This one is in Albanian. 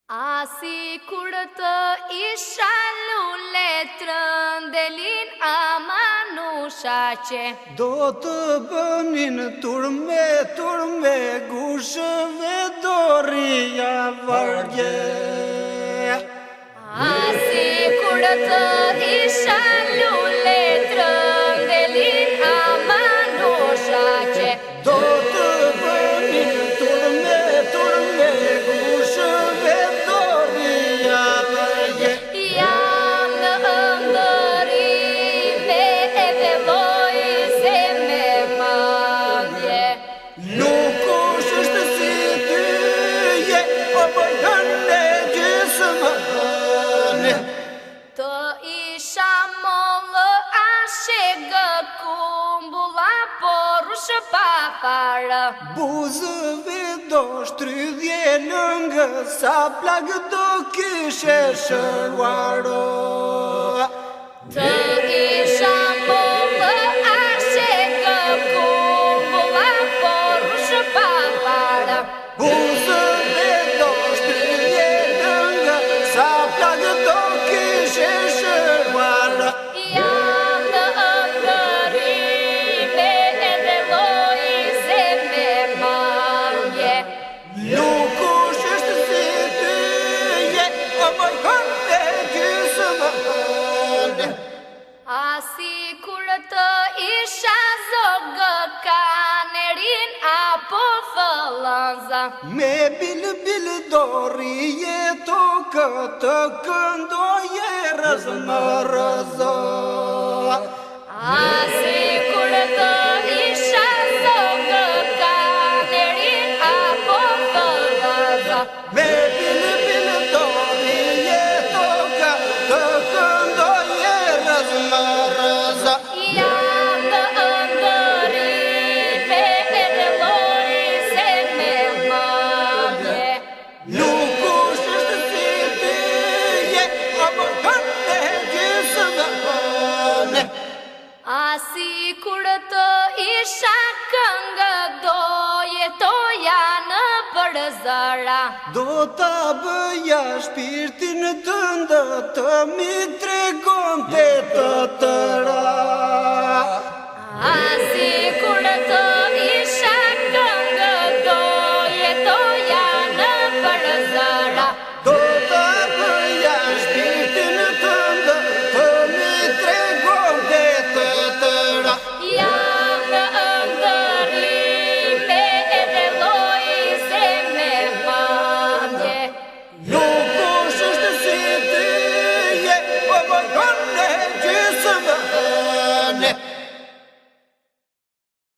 Asi kur të isha lule trëndelin amanusha që do të bënin turme gushëve doria vargje. Asi kur të isha lule trëndelin amanusha që do të bënin turme gushëve doria vargje. Jam në ëndërime edhe lojse me madje. Nuk është si tyje, o bëjën e gjysmë hënë. Të isha mollë ashe gë kumbulla, por ushë pa farë. Buzëve do shtrydhje lëngë, sa plagë do kishe shëruaro. Të isha mollë ashe gë kumbulla, por ushë pa farë. Buzëve do shtrydhje lëngë, sa plagë do kishe shëruaro. Jam në ëndërime edhe lojse me madje. Nuk është si tyje, o bëjën e gjysmë hënë. Asi kur të isha zogë kanerin apo fëllënza. Me bil dori jeto këtë këndoje rëzmë rëzo. Asi kur të isha zogë kanerin apo fëllënza. Me bil dori jeto këtë këndoje rëzmë rëzo. Jam në ëndërime edhe lojse me madje. Nuk është si tyje, o bëjën e gjysmë hënë. Asi kur të isha këngë do jetoja në përzëra. Do ta bëja shpirtin tëndë, të mi tregonte të tëra. Asi kur të